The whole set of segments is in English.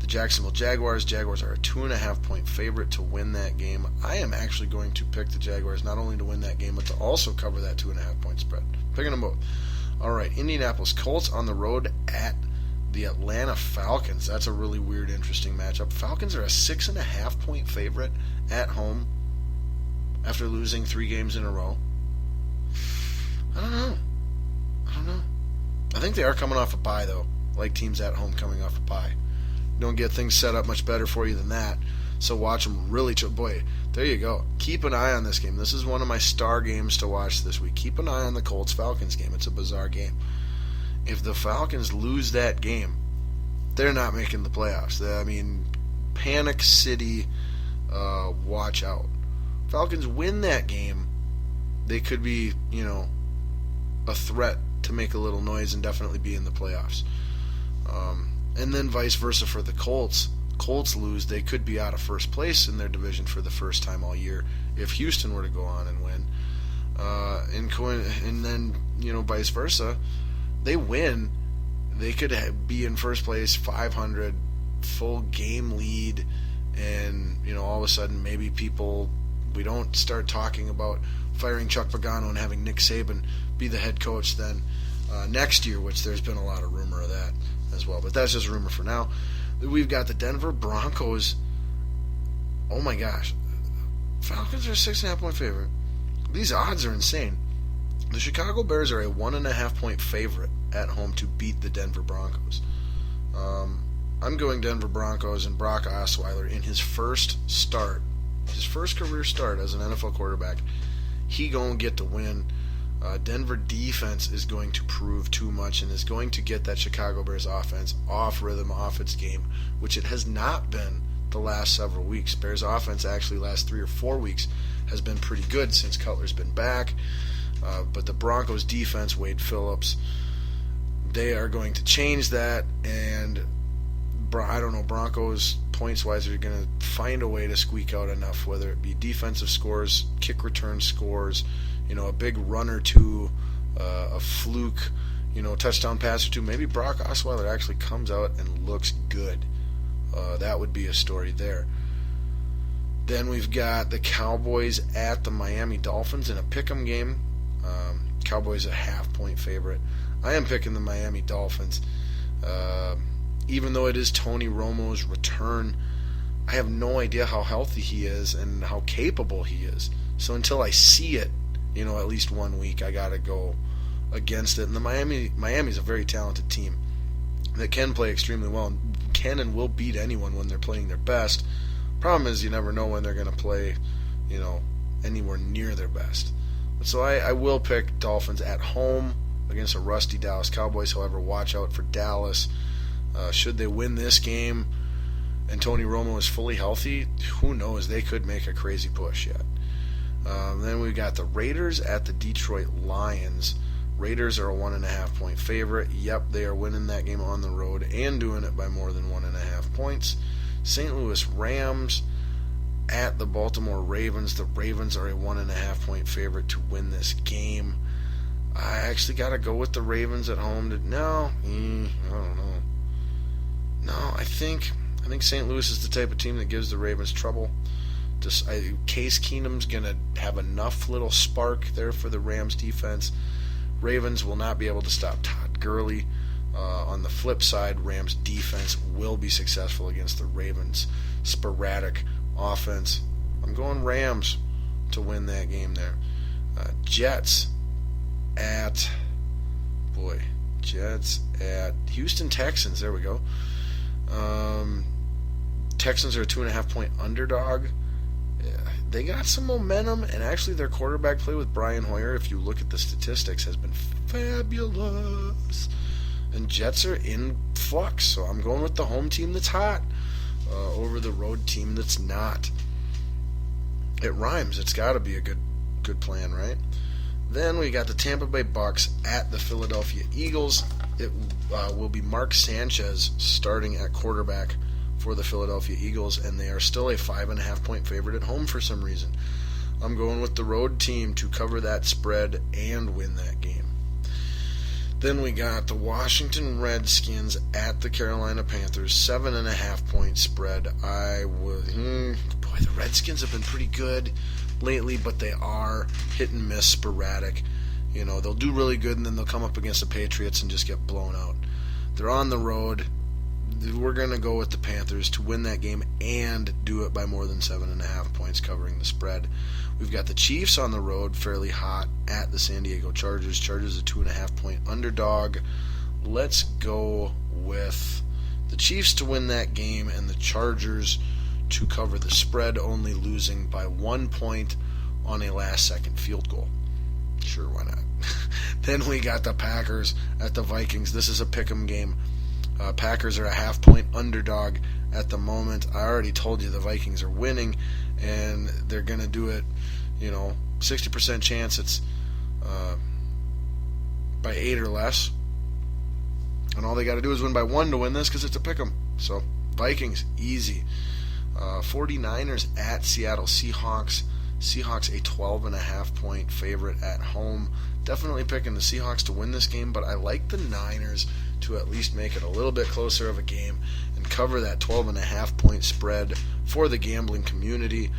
Jacksonville Jaguars. Jaguars are a 2.5-point favorite to win that game. I am actually going to pick the Jaguars not only to win that game, but to also cover that 2.5-point spread. Picking them both. All right, Indianapolis Colts on the road at the Atlanta Falcons. That's a really weird, interesting matchup. Falcons are a 6.5-point favorite at home after losing 3 games in a row. I don't know. I think they are coming off a bye, though. Like teams at home coming off a bye. Don't get things set up much better for you than that. So watch them really. Boy, there you go. Keep an eye on this game. This is one of my star games to watch this week. Keep an eye on the Colts-Falcons game. It's a bizarre game. If the Falcons lose that game, they're not making the playoffs. I mean, Panic City, watch out. Falcons win that game, they could be, a threat to make a little noise and definitely be in the playoffs. And then vice versa for the Colts. Colts lose, they could be out of first place in their division for the first time all year if Houston were to go on and win. And then, vice versa. They win, they could be in first place, 500, full game lead, and, all of a sudden maybe we don't start talking about firing Chuck Pagano and having Nick Saban be the head coach then next year, which there's been a lot of rumor of that as well. But that's just rumor for now. We've got the Denver Broncos. Oh my gosh. Falcons are a 6.5-point favorite. These odds are insane. The Chicago Bears are a 1.5-point favorite at home to beat the Denver Broncos. I'm going Denver Broncos and Brock Osweiler in his first career start as an NFL quarterback. He gonna get to win. Denver defense is going to prove too much and is going to get that Chicago Bears offense off rhythm, off its game, which it has not been the last several weeks. Bears offense actually last 3 or 4 weeks has been pretty good since Cutler's been back. But the Broncos defense, Wade Phillips, they are going to change that, and I don't know, Broncos points-wise are going to find a way to squeak out enough, whether it be defensive scores, kick return scores, a big run or two, a fluke, touchdown pass or two. Maybe Brock Osweiler actually comes out and looks good. That would be a story there. Then we've got the Cowboys at the Miami Dolphins in a pick'em game. Cowboys a 0.5-point favorite. I am picking the Miami Dolphins. Even though it is Tony Romo's return, I have no idea how healthy he is and how capable he is. So until I see it, at least 1 week, I got to go against it. And the Miami's a very talented team that can play extremely well and can and will beat anyone when they're playing their best. Problem is you never know when they're going to play, anywhere near their best. So I will pick Dolphins at home against a rusty Dallas Cowboys. However, watch out for Dallas. Should they win this game and Tony Romo is fully healthy, who knows? They could make a crazy push yet. Then we got the Raiders at the Detroit Lions. Raiders are a 1.5-point favorite. Yep, they are winning that game on the road and doing it by more than 1.5 points. St. Louis Rams at the Baltimore Ravens. The Ravens are a 1.5-point favorite to win this game. I actually got to go with the Ravens at home. I don't know. No, I think St. Louis is the type of team that gives the Ravens trouble. Case Keenum's going to have enough little spark there for the Rams defense. Ravens will not be able to stop Todd Gurley. On the flip side, Rams defense will be successful against the Ravens' sporadic offense. I'm going Rams to win that game there. Jets at Houston Texans. There we go. Texans are a 2.5-point underdog. They got some momentum, and actually their quarterback play with Brian Hoyer, if you look at the statistics, has been fabulous. And Jets are in flux, so I'm going with the home team that's hot over the road team that's not. It rhymes. It's got to be a good plan, right? Then we got the Tampa Bay Bucks at the Philadelphia Eagles. It will be Mark Sanchez starting at quarterback for the Philadelphia Eagles, and they are still a 5.5-point favorite at home for some reason. I'm going with the road team to cover that spread and win that game. Then we got the Washington Redskins at the Carolina Panthers, 7.5-point spread. Boy, the Redskins have been pretty good lately, but they are hit and miss, sporadic. You know, they'll do really good and then they'll come up against the Patriots and just get blown out. They're on the road. We're going to go with the Panthers to win that game and do it by more than 7.5 points, covering the spread. We've got the Chiefs on the road, fairly hot, at the San Diego Chargers. Chargers a 2.5-point underdog. Let's go with the Chiefs to win that game and the Chargers to cover the spread, only losing by 1 point on a last-second field goal. Sure, why not? Then we got the Packers at the Vikings. This is a pick'em game. Packers are a 0.5-point underdog at the moment. I already told you the Vikings are winning, and they're going to do it, 60% chance it's by 8 or less. And all they got to do is win by 1 to win this because it's a pick'em. So, Vikings, easy. 49ers at Seattle Seahawks. Seahawks a 12.5-point favorite at home. Definitely picking the Seahawks to win this game, but I like the Niners to at least make it a little bit closer of a game and cover that 12.5-point spread for the gambling community.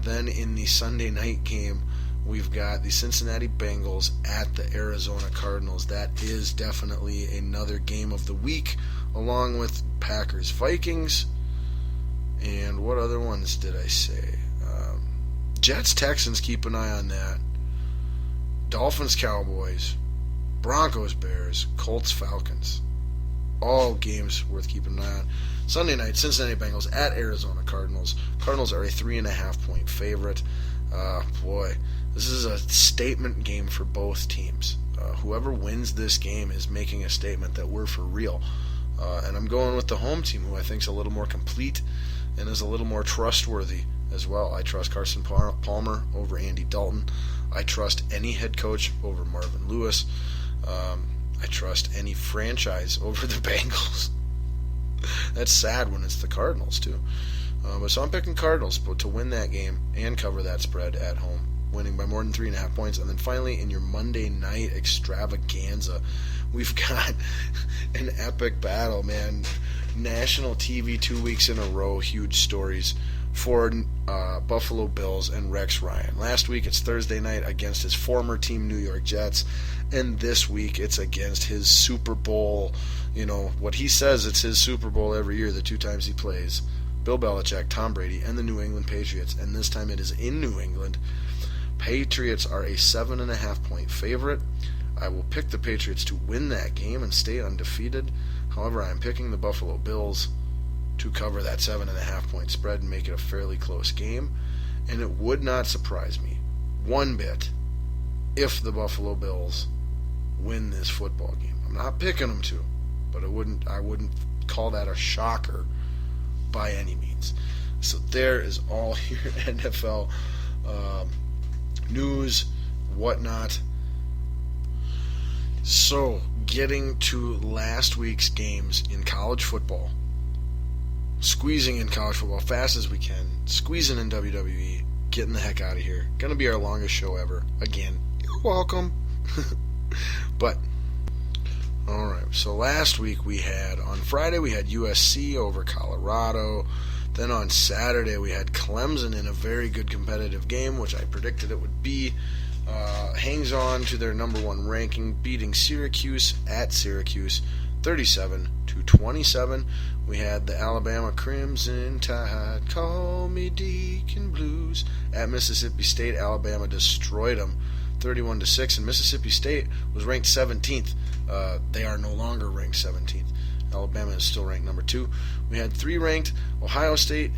Then in the Sunday night game, we've got the Cincinnati Bengals at the Arizona Cardinals. That is definitely another game of the week, along with Packers Vikings. And what other ones did I say? Jets Texans, keep an eye on that. Dolphins Cowboys, Broncos Bears, Colts Falcons. All games worth keeping an eye on. Sunday night, Cincinnati Bengals at Arizona Cardinals. Cardinals are a 3.5-point favorite. Boy, this is a statement game for both teams. Whoever wins this game is making a statement that we're for real. And I'm going with the home team, who I think is a little more complete and is a little more trustworthy as well. I trust Carson Palmer over Andy Dalton. I trust any head coach over Marvin Lewis. I trust any franchise over the Bengals. That's sad when it's the Cardinals, too. So I'm picking Cardinals to win that game and cover that spread at home, winning by more than 3.5 points. And then finally, in your Monday night extravaganza, we've got an epic battle, man. National TV 2 weeks in a row, huge stories for Buffalo Bills and Rex Ryan. Last week it's Thursday night against his former team, New York Jets, and this week it's against his Super Bowl, what he says it's his Super Bowl every year, the 2 times he plays, Bill Belichick, Tom Brady, and the New England Patriots, and this time it is in New England. Patriots are a 7.5-point favorite. I will pick the Patriots to win that game and stay undefeated. However, I am picking the Buffalo Bills to cover that 7.5-point spread and make it a fairly close game. And it would not surprise me one bit if the Buffalo Bills win this football game. I'm not picking them to, but I wouldn't call that a shocker by any means. So there is all your NFL news, whatnot. So, getting to last week's games in college football. Squeezing in college football fast as we can. Squeezing in WWE. Getting the heck out of here. Gonna be our longest show ever. Again, you're welcome. But, alright. So last week on Friday we had USC over Colorado. Then on Saturday we had Clemson in a very good competitive game, which I predicted it would be. Hangs on to their number 1 ranking, beating Syracuse at Syracuse 37-27. We had the Alabama Crimson Tide, call me Deacon Blues, at Mississippi State. Alabama destroyed them 31-6, and Mississippi State was ranked 17th. They are no longer ranked 17th. Alabama is still ranked number 2. We had 3 ranked Ohio State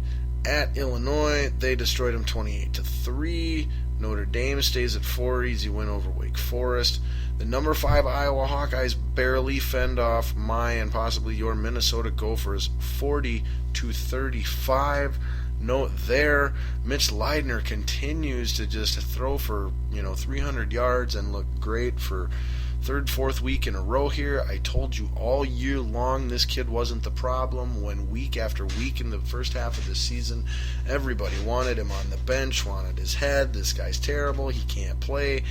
at Illinois. They destroyed them 28-3. Notre Dame stays at 4, easy win over Wake Forest. The number 5 Iowa Hawkeyes barely fend off my and possibly your Minnesota Gophers 40-35. Note there, Mitch Leidner continues to just throw for 300 yards and look great for third, fourth week in a row here. I told you all year long this kid wasn't the problem, when week after week in the first half of the season, everybody wanted him on the bench, wanted his head. This guy's terrible. He can't play.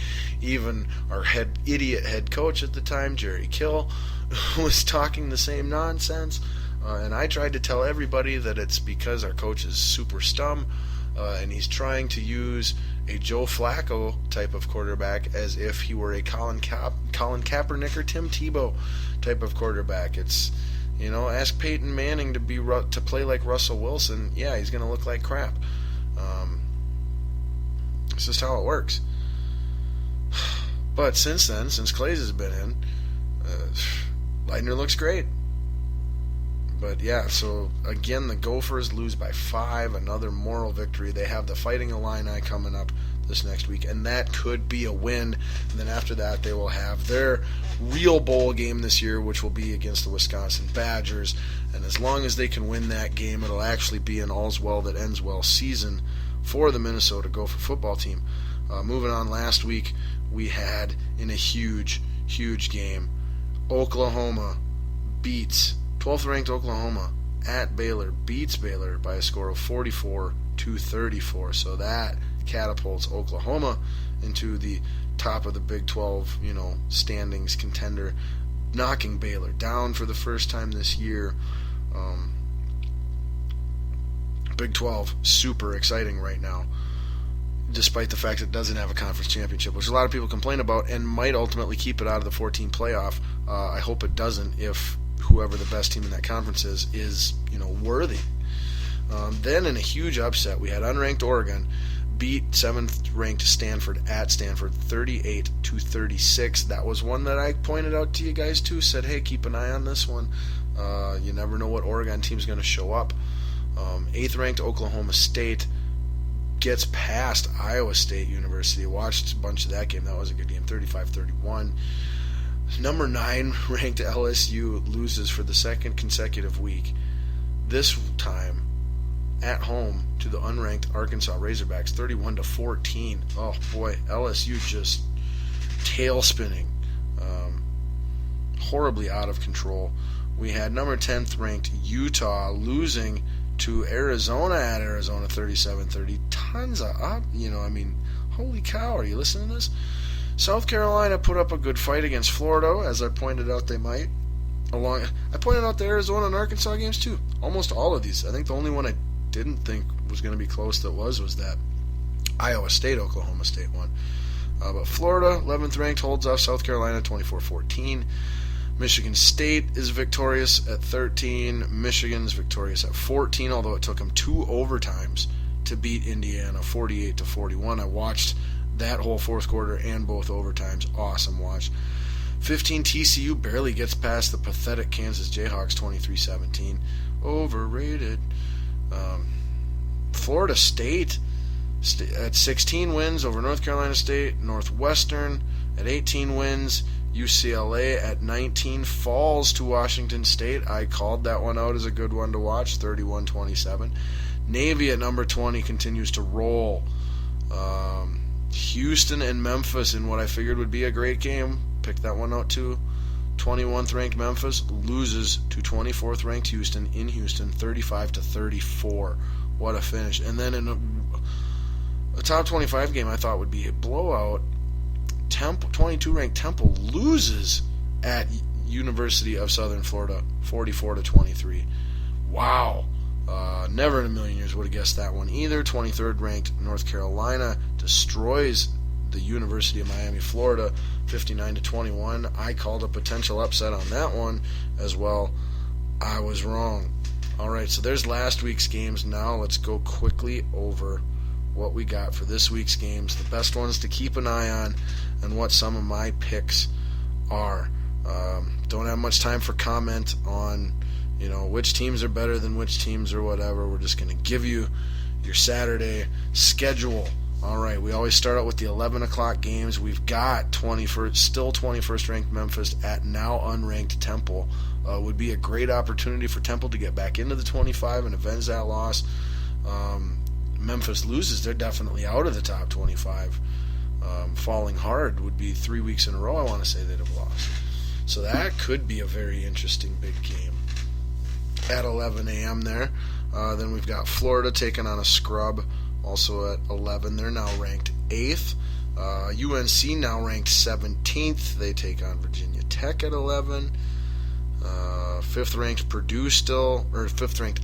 Even our idiot head coach at the time, Jerry Kill, was talking the same nonsense. And I tried to tell everybody that it's because our coach is super stum, and he's trying to use a Joe Flacco type of quarterback as if he were a Colin Kaepernick or Tim Tebow type of quarterback. It's, ask Peyton Manning to play like Russell Wilson. Yeah, he's going to look like crap. It's just how it works. But since then, since Clays has been in, Leitner looks great. But yeah, so again, the Gophers lose by 5, another moral victory. They have the Fighting Illini coming up this next week, and that could be a win. And then after that, they will have their real bowl game this year, which will be against the Wisconsin Badgers. And as long as they can win that game, it'll actually be an all's well that ends well season for the Minnesota Gopher football team. Moving on, last week we had, in a huge, huge game, Oklahoma beats 12th ranked Oklahoma at Baylor, beats Baylor by a score of 44-34. So that catapults Oklahoma into the top of the Big 12, standings contender, knocking Baylor down for the first time this year. Big 12, super exciting right now, despite the fact it doesn't have a conference championship, which a lot of people complain about and might ultimately keep it out of the 14 playoff. I hope it doesn't, if whoever the best team in that conference is worthy. Then in a huge upset, we had unranked Oregon beat 7th ranked Stanford at Stanford 38-36. That was one that I pointed out to you guys too, said, hey, keep an eye on this one. You never know what Oregon team's going to show up. 8th ranked Oklahoma State gets past Iowa State University. Watched a bunch of that game. That was a good game, 35-31. Number 9 ranked LSU loses for the second consecutive week, this time at home to the unranked Arkansas Razorbacks, 31-14. Oh boy, LSU just tail spinning, horribly out of control. We had number 10th ranked Utah losing to Arizona at Arizona, 37-30. Tons of up, holy cow, are you listening to this? South Carolina put up a good fight against Florida, as I pointed out they might. I pointed out the Arizona and Arkansas games too. Almost all of these. I think the only one I didn't think was going to be close that was that Iowa State Oklahoma State one. But Florida, 11th ranked, holds off South Carolina 24-14. Michigan State is victorious at 13. Michigan's victorious at 14, although it took them 2 overtimes to beat Indiana 48-41. I watched that whole fourth quarter and both overtimes. Awesome watch. 15, TCU barely gets past the pathetic Kansas Jayhawks 23-17. Overrated. Florida State at 16 wins over North Carolina State. Northwestern at 18 wins. UCLA at 19 falls to Washington State. I called that one out as a good one to watch, 31-27. Navy at number 20 continues to roll. Houston and Memphis in what I figured would be a great game. Picked that one out too. 21th ranked Memphis loses to 24th ranked Houston in Houston, 35-34. What a finish. And then in a top 25 game I thought would be a blowout, 22 ranked Temple loses at University of Southern Florida, 44-23. Wow. Never in a million years would have guessed that one either. 23rd ranked North Carolina destroys the University of Miami, Florida, 59-21. I called a potential upset on that one as well. I was wrong. All right, so there's last week's games. Now let's go quickly over what we got for this week's games, the best ones to keep an eye on, and what some of my picks are. Don't have much time for comment on which teams are better than which teams or whatever. We're just going to give you your Saturday schedule. All right, we always start out with the 11 o'clock games. We've got 21st ranked Memphis at now unranked Temple. Would be a great opportunity for Temple to get back into the 25 and avenge that loss. Memphis loses, they're definitely out of the top 25. Falling Hard would be 3 weeks in a row, I want to say, they'd have lost. So that could be a very interesting big game at 11 a.m. there. Then we've got Florida taking on a scrub, also at 11. They're now ranked 8th. UNC now ranked 17th. They take on Virginia Tech at 11. 5th ranked Purdue still, or 5th ranked